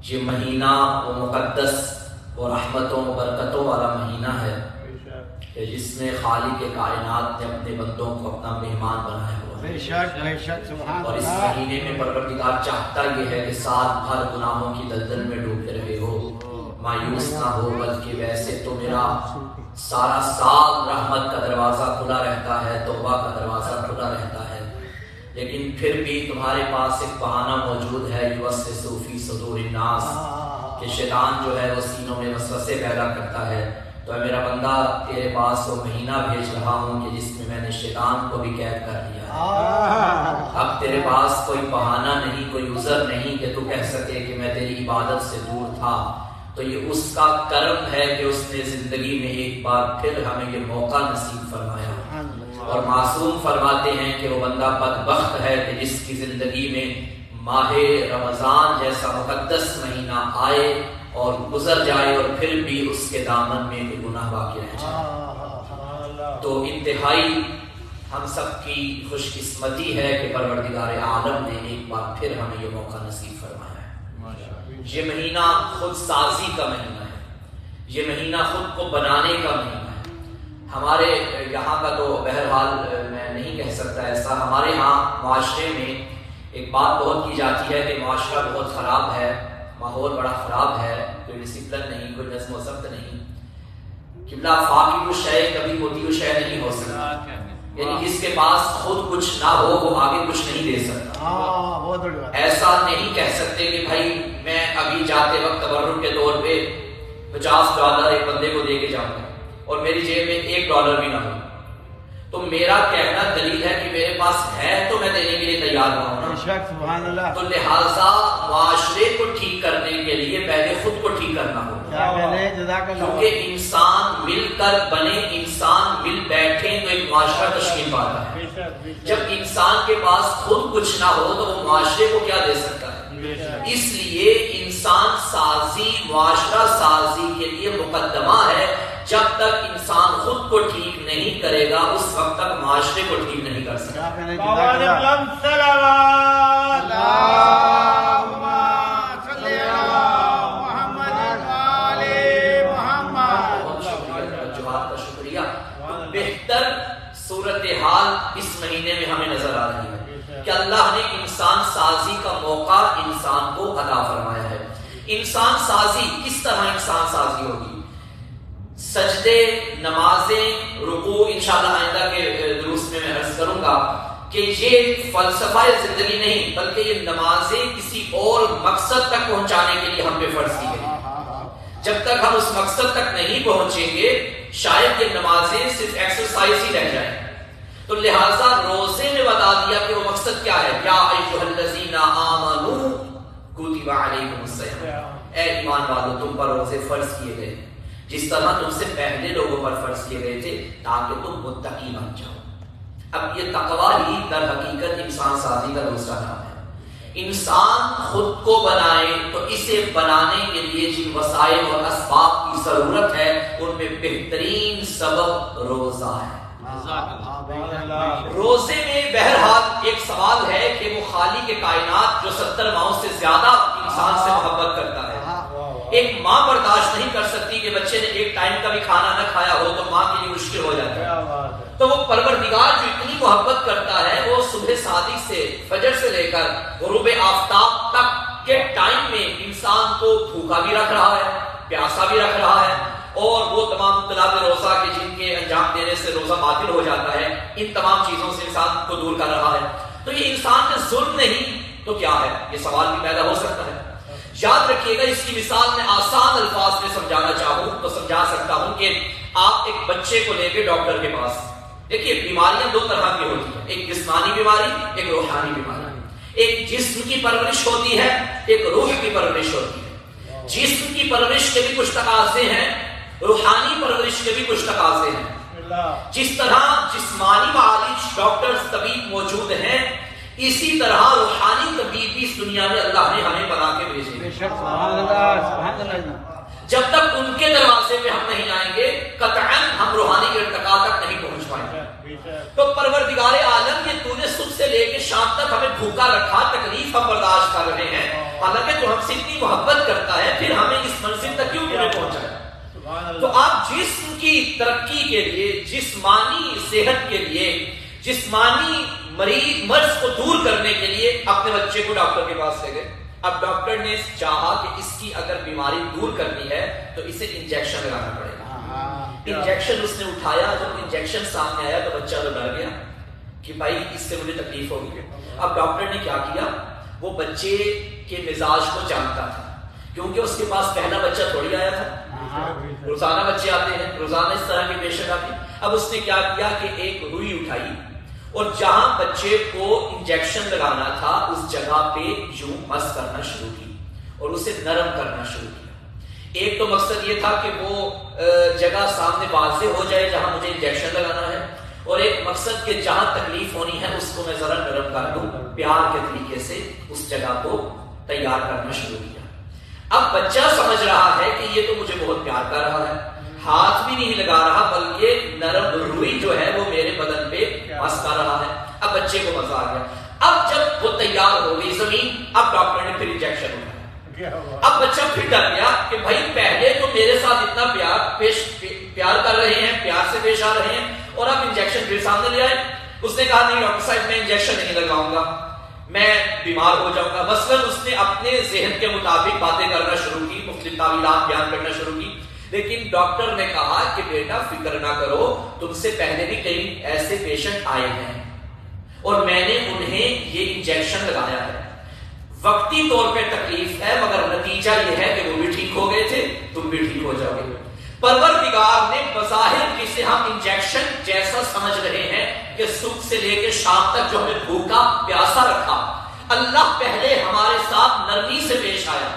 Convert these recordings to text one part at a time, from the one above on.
یہ مہینہ وہ مقدس وہ رحمتوں برکتوں والا مہینہ ہے کہ جس میں خالق کائنات نے اپنے بندوں کو اپنا مہمان بنایا ہوا ہے، اور اس مہینے میں پروردگار چاہتا یہ ہے کہ سال بھر گناہوں کی دلدل میں ڈوبے رہے ہو، مایوس نہ ہو، بلکہ ویسے تو میرا سارا سال رحمت کا دروازہ کھلا رہتا ہے، توبہ کا دروازہ کھلا رہتا ہے، لیکن پھر بھی تمہارے پاس ایک بہانہ موجود ہے، یوسوس فی صدور الناس، کہ شیطان جو ہے وہ سینوں میں وسوسے پیدا کرتا ہے۔ تو اے میرا بندہ، تیرے پاس وہ مہینہ بھیج رہا ہوں کہ جس میں نے شیطان کو بھی قید کر لیا ہے۔ اب تیرے پاس کوئی بہانہ نہیں، کوئی عذر نہیں کہ تو کہہ سکے کہ میں تیری عبادت سے دور تھا، تو یہ اس کا کرم ہے کہ اس نے زندگی میں ایک بار پھر ہمیں یہ موقع نصیب فرمایا۔ اور معصوم فرماتے ہیں کہ وہ بندہ بدبخت ہے کہ جس کی زندگی میں ماہ رمضان جیسا مقدس مہینہ آئے اور گزر جائے اور پھر بھی اس کے دامن میں کوئی گناہ باقی رہ جائے۔ تو انتہائی ہم سب کی خوش قسمتی ہے کہ پروردگار عالم نے ایک بار پھر ہمیں یہ موقع نصیب فرمایا ہے۔ یہ مہینہ خود سازی کا مہینہ ہے، یہ مہینہ خود کو بنانے کا مہینہ ہے۔ ہمارے یہاں کا تو بہرحال میں نہیں کہہ سکتا ایسا، ہمارے ہاں معاشرے میں ایک بات بہت کی جاتی ہے کہ معاشرہ بہت خراب ہے، ماحول بڑا خراب ہے، کوئی ڈسپلن نہیں، کوئی نظم و ضبط نہیں، قبلہ فاقد الشیء کبھی ہوتی الشیء نہیں ہو سکتا، یعنی جس کے پاس خود کچھ نہ ہو وہ آگے کچھ نہیں دے سکتا۔ ایسا نہیں کہہ سکتے کہ بھائی میں ابھی جاتے وقت تبرک کے طور پہ $50 ایک بندے کو دے کے جاؤں گا اور میری جیب میں $1 بھی نہ ہو، تو میرا کہنا دلیل ہے کہ میرے پاس ہے تو میں دینے کے لیے تیار نہ ہوں۔ تو لہٰذا معاشرے کو ٹھیک کرنے کے لیے پہلے خود کو ٹھیک کرنا ہوگا، کیونکہ انسان مل کر بنے، انسان مل بیٹھے تو ایک معاشرہ تشکیل پاتا ہے۔ جب انسان کے پاس خود کچھ نہ ہو تو وہ معاشرے کو کیا دے سکتا ہے؟ اس لیے انسان سازی، معاشرہ سازی کے لیے مقدمہ ہے۔ جب تک انسان خود کو ٹھیک نہیں کرے گا اس وقت تک معاشرے کو ٹھیک نہیں کر سکتا۔ شکریہ۔ بہتر صورتحال اس مہینے میں ہمیں نظر آ رہی ہے کہ اللہ نے انسان سازی کا موقع انسان کو عطا فرمایا ہے۔ انسان سازی کس طرح انسان سازی ہوگی؟ سجدے، نمازیں، رکوع، انشاءاللہ آئندہ کے دروس میں عرض کروں گا کہ یہ فلسفہ زندگی نہیں، بلکہ یہ نمازیں کسی اور مقصد تک پہنچانے کے لیے ہم پہ فرض کی گئی۔ جب تک ہم اس مقصد تک نہیں پہنچیں گے شاید یہ نمازیں صرف ایکسرسائز ہی رہ جائیں۔ تو لہٰذا روزے نے بتا دیا کہ وہ مقصد کیا ہے۔ یا ایھا الذین آمنوا کتب علیکم الصیام، اے ایمان والو تم پر روزے فرض کیے گئے جس طرح تم سے پہلے لوگوں پر فرض کیے گئے تھے تاکہ تم متقی بن جاؤ۔ اب یہ تقویٰ ہی در حقیقت انسان سازی کا دوسرا نام ہے۔ انسان خود کو بنائے تو اسے بنانے کے لیے جن وسائل اور اسباب کی ضرورت ہے ان میں بہترین سبب روزہ ہے۔ روزے میں بہرحال ایک سوال ہے کہ وہ خالق کائنات جو 70 ماہوں سے زیادہ انسان سے محبت کرتا ہے، ایک ماں برداشت نہیں کر سکتی کہ بچے نے ایک ٹائم کا بھی کھانا نہ کھایا ہو تو ماں کے لیے مشکل ہو جاتا ہے۔ تو وہ پروردگار جو اتنی محبت کرتا ہے وہ صبح صادق سے فجر سے لے کر غروب آفتاب تک کے ٹائم میں انسان کو بھوکا بھی رکھ رہا ہے، پیاسا بھی رکھ رہا ہے، اور وہ تمام اختلاف روزہ کے جن کے انجام دینے سے روزہ باطل ہو جاتا ہے ان تمام چیزوں سے انسان کو دور کر رہا ہے۔ تو یہ انسان کا ظلم نہیں تو کیا ہے؟ یہ سوال بھی پیدا ہو سکتا ہے۔ یاد رکھیے گا، اس کی مثال میں آسان الفاظ میں سمجھانا چاہوں تو سمجھا سکتا ہوں کہ آپ ایک بچے کو لے کے ڈاکٹر کے پاس، دیکھیے بیماریاں دو طرح کی ہوتی ہیں، ایک جسمانی بیماری، ایک روحانی بیماری۔ ایک جسم کی پرورش ہوتی ہے، ایک روح کی پرورش ہوتی ہے۔ جسم کی پرورش کے بھی کچھ تقاضے ہیں، روحانی پرورش کے بھی کچھ تقاضے ہیں۔ جس طرح جسمانی معالج ڈاکٹرز طبیب موجود ہیں، اسی طرح روحانی طبیب بھی اس دنیا میں اللہ نے ہمیں بنا کے بھیجے۔ جب تک ان کے دروازے پہ ہم نہیں آئیں گے قطعاً ہم روحانی کے ارتقاء تک نہیں پہنچ پائیں گے۔ تو پروردگار عالم یہ تو نے صبح سے لے کے شام تک ہمیں بھوکا رکھا، تکلیف ہم برداشت کر رہے ہیں، حالانکہ تو ہم سے اتنی محبت کرتا تو آپ جسم کی ترقی کے لیے، جسمانی صحت کے لیے، جسمانی مرض کو دور کرنے کے لیے اپنے بچے کو ڈاکٹر کے پاس لے گئے. اب ڈاکٹر نے چاہا کہ اس کی اگر بیماری دور کرنی ہے تو اسے انجیکشن لگانا پڑے گا. انجیکشن اس نے اٹھایا، جب انجیکشن سامنے آیا تو بچہ تو ڈر گیا کہ بھائی اس سے مجھے تکلیف ہوگی. اب ڈاکٹر نے کیا کیا، وہ بچے کے مزاج کو جانتا تھا، کیونکہ اس کے پاس پہلا بچہ تھوڑی آیا تھا، روزانہ بچے آتے ہیں، روزانہ اس طرح کے پیشنٹ آتے ہیں. اب اس نے کیا کیا کہ ایک روئی اٹھائی اور جہاں بچے کو انجیکشن لگانا تھا اس جگہ پہ یوں مس کرنا شروع کی اور اسے نرم کرنا شروع کیا. ایک تو مقصد یہ تھا کہ وہ جگہ سامنے واضح ہو جائے جہاں مجھے انجیکشن لگانا ہے، اور ایک مقصد کہ جہاں تکلیف ہونی ہے اس کو میں ذرا نرم کر دوں. پیار کے طریقے سے اس جگہ کو تیار کرنا شروع کیا. اب بچہ سمجھ رہا ہے کہ یہ تو مجھے بہت پیار کر رہا ہے، ہاتھ بھی نہیں لگا رہا بلکہ نرم روئی جو ہے وہ میرے بدن پہ مس کر رہا ہے. اب بچے کو مزہ آ گیا. اب جب وہ تیار ہو گئی زمین، اب ڈاکٹر نے پھر انجیکشن اٹھایا. اب بچہ پھر ڈر گیا کہ بھائی پہلے تو میرے ساتھ اتنا پیار کر رہے ہیں، پیار سے پیش آ رہے ہیں، اور اب انجیکشن پھر سامنے لے آئے. اس نے کہا نہیں ڈاکٹر صاحب میں انجیکشن نہیں لگاؤں گا، میں بیمار ہو جاؤں گا. مثلا اس نے اپنے ذہن کے مطابق باتیں کرنا شروع کی، مختلف تعویلات بیان کرنا شروع کی. لیکن ڈاکٹر نے کہا کہ بیٹا فکر نہ کرو، تم سے پہلے بھی کئی ایسے پیشنٹ آئے ہیں اور میں نے انہیں یہ انجیکشن لگایا ہے. وقتی طور پہ تکلیف ہے مگر نتیجہ یہ ہے کہ وہ بھی ٹھیک ہو گئے تھے، تم بھی ٹھیک ہو جاؤ گے. پروردگار نے بظاہر جسے ہم انجیکشن جیسا سمجھ رہے ہیں کہ صبح سے لے کے شام تک جو ہمیں بھوکا پیاسا رکھا، اللہ پہلے ہمارے ساتھ نرمی سے پیش آیا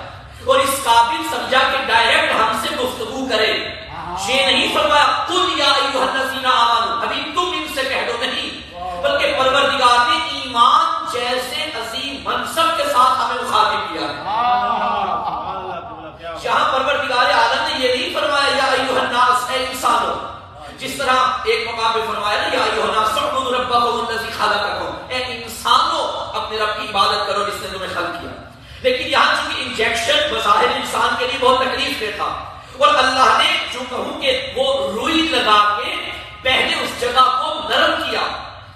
اور اس قابل سمجھا کہ ڈائریکٹ ہم سے گفتگو کرے. یہ نہیں فرمایا قل یا ایھا الذین آمنوا، ابھی تم ان سے کہہ دو، نہیں، بلکہ پروردگار نے ایمان جیسے عظیم منصب کے ساتھ ہمیں مخاطب کیا ہے. یہاں پروردگار عالم نے یہ نہیں فرمایا یا ایھا الناس، اے انسانوں، جس طرح ایک مقام پہ فرمایا نا یا ایھا الناس اعبدوا ربکم الذی خلقکم، اے انسانوں اپنے رب کی عبادت کرو جس نے تمہیں خلق کیا. لیکن یہاں چونکہ انجیکشن بظاہر انسان کے لیے بہت تکلیف دہ تھا اور اللہ نے جو کہوں کہ وہ روئی لگا کے پہلے اس جگہ کو نرم کیا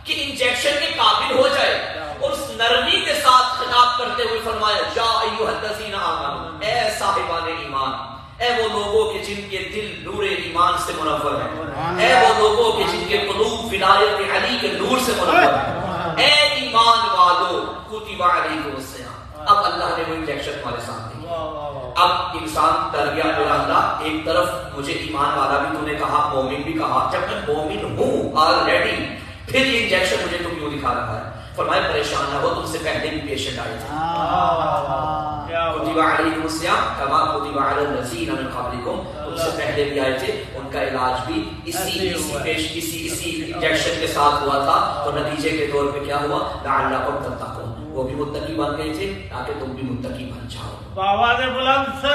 کہ انجیکشن کے قابل ہو جائے، اور اس نرمی کے ساتھ خطاب کرتے ہوئے فرمایا یا ایھا الذین آمنوا، اے صاحبان ایمان، اے وہ لوگوں کے جن کے دل نور ایمان سے منور ہیں، اے وہ لوگوں کے جن کے قلوب ولایت علی کے نور سے منور ہیں، اے ایمان والو کتب علیکم الصیام. اب اللہ نے وہ انجیکشن ہمارے سامنے دیا. اب انسان ڈر گیا، میرا اللہ ایک طرف مجھے ایمان والا بھی تو نے کہا، مومن بھی کہا، جب میں مومن ہوں آلریڈی پھر یہ انجیکشن مجھے تو کیوں دکھا رہا ہے؟ فرمایا پریشان نہ ہو، تم سے پہلے بھی پیشنٹ آئے تھے. کتب علیکم الصیام کما کتب علی الذین من قبلکم، تم سے پہلے بھی آئے تھے، ان کا علاج بھی اسی انجیکشن کے ساتھ ہوا تھا. تو نتیجے کے طور پہ کیا ہوا؟ لعلکم تتقون، وہ بھی متقی بن گئے تھے تاکہ تم بھی متقی بن جاؤ. آواز بلند سے